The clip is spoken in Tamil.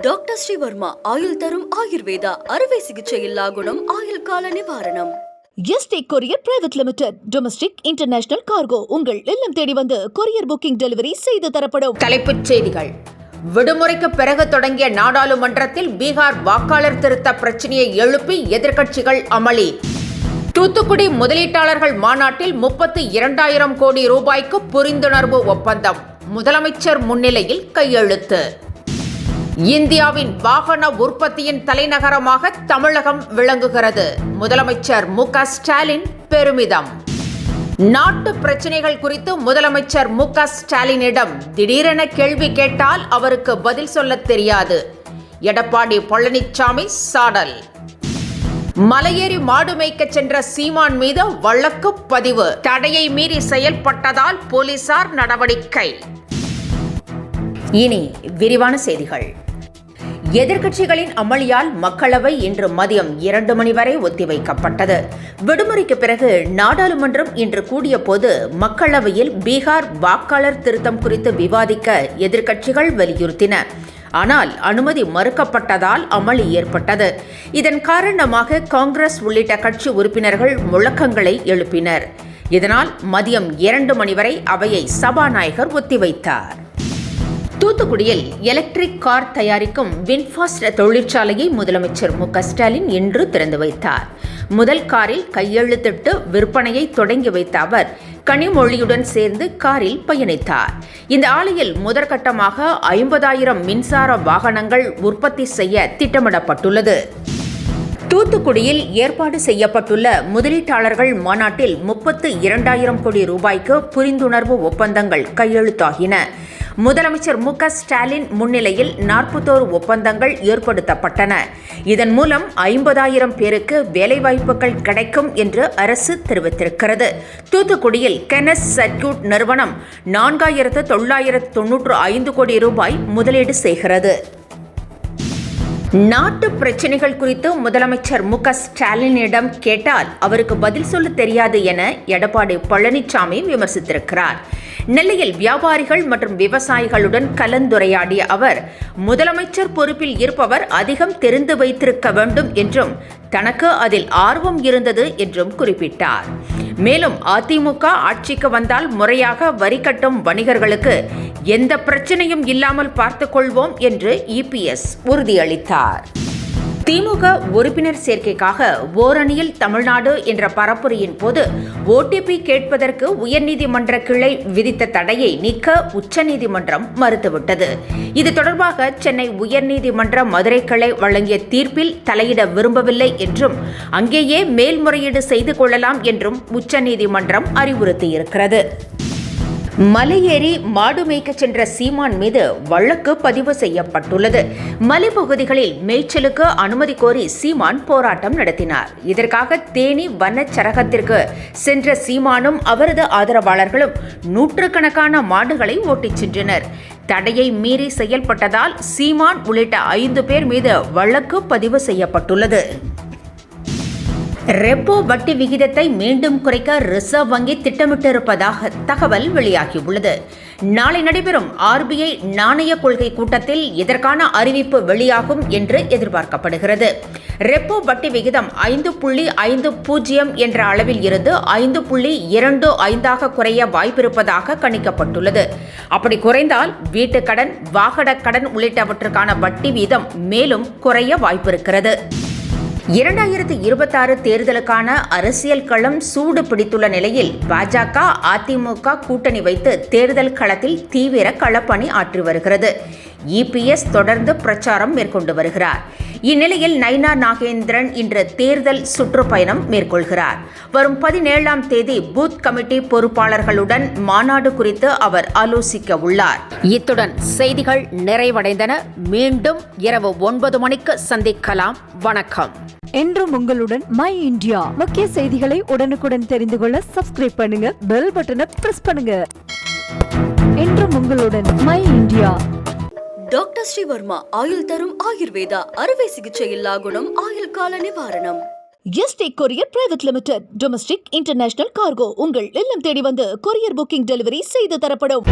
டாக்டர் ஸ்ரீவர்மா ஆயுள் தரும் ஆயுர்வேதா அறுவை சிகிச்சையில்லா குணம் ஆயுள் கால நிவாரணம். Yesterday courier private limited domestic international cargo உங்கள் இல்லம் தேடி வந்து கொரியர் புக்கிங் டெலிவரி செய்து தரப்படும். தலைப்புச் செய்திகள். விடுமுறைக்கு பிறகு தொடங்கிய நாடாளுமன்றத்தில் பீகார் வாக்காளர் திருத்த பிரச்சனையை எழுப்பி எதிர்க்கட்சிகள் அமளி. தூத்துக்குடி முதலீட்டாளர்கள் மாநாட்டில் 32,000 கோடி ரூபாய்க்கு புரிந்துணர்வு ஒப்பந்தம் முதலமைச்சர் முன்னிலையில் கையெழுத்து. இந்தியாவின் வாகன உற்பத்தியின் தலைநகரமாக தமிழகம் விளங்குகிறது. முதலமைச்சர் மு.க. ஸ்டாலின் பெருமிதம். நாட்டு பிரச்சனைகள் குறித்து முதலமைச்சர் மு.க. ஸ்டாலினிடம் திடீரென கேள்வி கேட்டால் அவருக்கு பதில் சொல்ல தெரியாது. எடப்பாடி பழனிசாமி சாடல். மலையேறி மாடு மேய்க்க சென்ற சீமான் மீது வழக்கு பதிவு. தடையை மீறி செயல்பட்டதால் போலீசார் நடவடிக்கை. இனி விரிவான செய்திகள். எதிர்க்கட்சிகளின் அமளியால் மக்களவை இன்று மதியம் 2 மணி வரை ஒத்திவைக்கப்பட்டது. விடுமுறைக்கு பிறகு நாடாளுமன்றம் இன்று கூடிய போது மக்களவையில் பீகார் வாக்காளர் திருத்தம் குறித்து விவாதிக்க எதிர்க்கட்சிகள் வலியுறுத்தின. ஆனால் அனுமதி மறுக்கப்பட்டதால் அமளி ஏற்பட்டது. இதன் காரணமாக காங்கிரஸ் உள்ளிட்ட கட்சி உறுப்பினர்கள் முழக்கங்களை எழுப்பினர். இதனால் மதியம் 2 மணி வரை அவையை சபாநாயகர் ஒத்திவைத்தார். தூத்துக்குடியில் எலக்ட்ரிக் கார் தயாரிக்கும் வின்ஃபாஸ்ட் தொழிற்சாலையை முதலமைச்சர் மு.க. ஸ்டாலின் இன்று திறந்து வைத்தார். முதல் காரில் கையெழுத்திட்டு விற்பனையை தொடங்கி வைத்த அவர் கனிமொழியுடன் சேர்ந்து காரில் பயணித்தார். இந்த ஆலையில் முதற்கட்டமாக 50,000 மின்சார வாகனங்கள் உற்பத்தி செய்ய திட்டமிடப்பட்டுள்ளது. தூத்துக்குடியில் ஏற்பாடு செய்யப்பட்டுள்ள முதலீட்டாளர்கள் மாநாட்டில் 32,000 கோடி ரூபாய்க்கு புரிந்துணர்வு ஒப்பந்தங்கள் கையெழுத்தாகின. முதலமைச்சர் மு.க. ஸ்டாலின் முன்னிலையில் 41 ஒப்பந்தங்கள் ஏற்படுத்தப்பட்டன. இதன் மூலம் 50,000 பேருக்கு வேலைவாய்ப்புகள் கிடைக்கும் என்று அரசு தெரிவித்திருக்கிறது. தூத்துக்குடியில் கெனஸ் சர்க்கியூட் நிறுவனம் 4,995 கோடி ரூபாய் முதலீடு செய்கிறது. நாட்டு பிரச்சனைகள் குறித்து முதலமைச்சர் மு.க. ஸ்டாலினிடம் கேட்டால் அவருக்கு பதில் சொல்ல தெரியாது என எடப்பாடி பழனிசாமி விமர்சித்திருக்கிறார். நெல்லையில் வியாபாரிகள் மற்றும் விவசாயிகளுடன் கலந்துரையாடிய அவர் முதலமைச்சர் பொறுப்பில் இருப்பவர் அதிகம் தெரிந்து வைத்திருக்க வேண்டும் என்றும் தனக்கு அதில் ஆர்வம் இருந்தது என்றும் குறிப்பிட்டார். மேலும் அதிமுக ஆட்சிக்கு வந்தால் முறையாக வரி கட்டும் வணிகர்களுக்கு எந்த பிரச்சனையும் இல்லாமல் பார்த்துக் கொள்வோம் என்று இபிஎஸ் உறுதியளித்தார். திமுக உறுப்பினர் சேர்க்கைக்காக ஓரணியில் தமிழ்நாடு என்ற பரப்புரையின் போது ஓடிபி கேட்பதற்கு உயர்நீதிமன்ற கிளை விதித்த தடையை நீக்க உச்சநீதிமன்றம் மறுத்துவிட்டது. இது தொடர்பாக சென்னை உயர்நீதிமன்ற மதுரை கிளை வழங்கிய தீர்ப்பில் தலையிட விரும்பவில்லை என்றும் அங்கேயே மேல்முறையீடு செய்து கொள்ளலாம் என்றும் உச்சநீதிமன்றம் அறிவுறுத்தியிருக்கிறது. மலையேறி மாடு மேய்க்க சென்ற சீமான் மீது வழக்கு பதிவு செய்யப்பட்டுள்ளது. மலைப்பகுதிகளில் மேய்ச்சலுக்கு அனுமதி கோரி சீமான் போராட்டம் நடத்தினார். இதற்காக தேனி வனச்சரகத்திற்கு சென்ற சீமானும் அவரது ஆதரவாளர்களும் நூற்றுக்கணக்கான மாடுகளை ஓட்டிச் சென்றனர். தடையை மீறி செயல்பட்டதால் சீமான் உள்ளிட்ட 5 பேர் மீது வழக்கு பதிவு செய்யப்பட்டுள்ளது. ரெப்போ வட்டி விகிதத்தை மீண்டும் குறைக்க ரிசர்வ் வங்கி திட்டமிட்டிருப்பதாக தகவல் வெளியாகியுள்ளது. நாளை நடைபெறும் RBI நாணய கொள்கை கூட்டத்தில் இதற்கான அறிவிப்பு வெளியாகும் என்று எதிர்பார்க்கப்படுகிறது. ரெப்போ வட்டி விகிதம் 5.50 என்ற அளவில் இருந்து 5.25 குறைய வாய்ப்பிருப்பதாக கணிக்கப்பட்டுள்ளது. அப்படி குறைந்தால் வீட்டுக்கடன், வாகன கடன் உள்ளிட்டவற்றுக்கான வட்டி வீதம் மேலும் குறைய வாய்ப்பிருக்கிறது. 2026 தேர்தலுக்கான அரசியல் களம் சூடு பிடித்துள்ள நிலையில் பாஜக, அதிமுக கூட்டணி வைத்து தேர்தல் களத்தில் தீவிர களப்பணி ஆற்றி வருகிறது. இபிஎஸ் தொடர்ந்து பிரச்சாரம் மேற்கொண்டு வருகிறார். இந்நிலையில் நயினா நாகேந்திரன் இன்று தேர்தல் சுற்றுப்பயணம் மேற்கொள்கிறார். வரும் 17ஆம் தேதி பூத் கமிட்டி பொறுப்பாளர்களுடன் மாநாடு குறித்து அவர் ஆலோசிக்க உள்ளார். இத்துடன் செய்திகள் நிறைவடைந்தன. மீண்டும் இரவு 9 மணிக்கு சந்திக்கலாம். வணக்கம். என்றும் உங்களுடன் மை இந்தியா. முக்கிய செய்திகளை உடனுக்குடன் தெரிந்து கொள்ள சப்ஸ்கிரைப் பண்ணுங்க, பெல் பட்டனை பிரஸ் பண்ணுங்க. என்றும் உங்களுடன் மை இந்தியா. டாக்டர் ஸ்ரீவர்மா ஆயுள் தரும் ஆயுர்வேதா அறுவை சிகிச்சையில்லா குணம் ஆயுள் கால நிவாரணம். Yesterday courier private limited domestic international cargo உங்கள் இல்லம் தேடி வந்து கொரியர் புக்கிங் டெலிவரி செய்து தரப்படும்.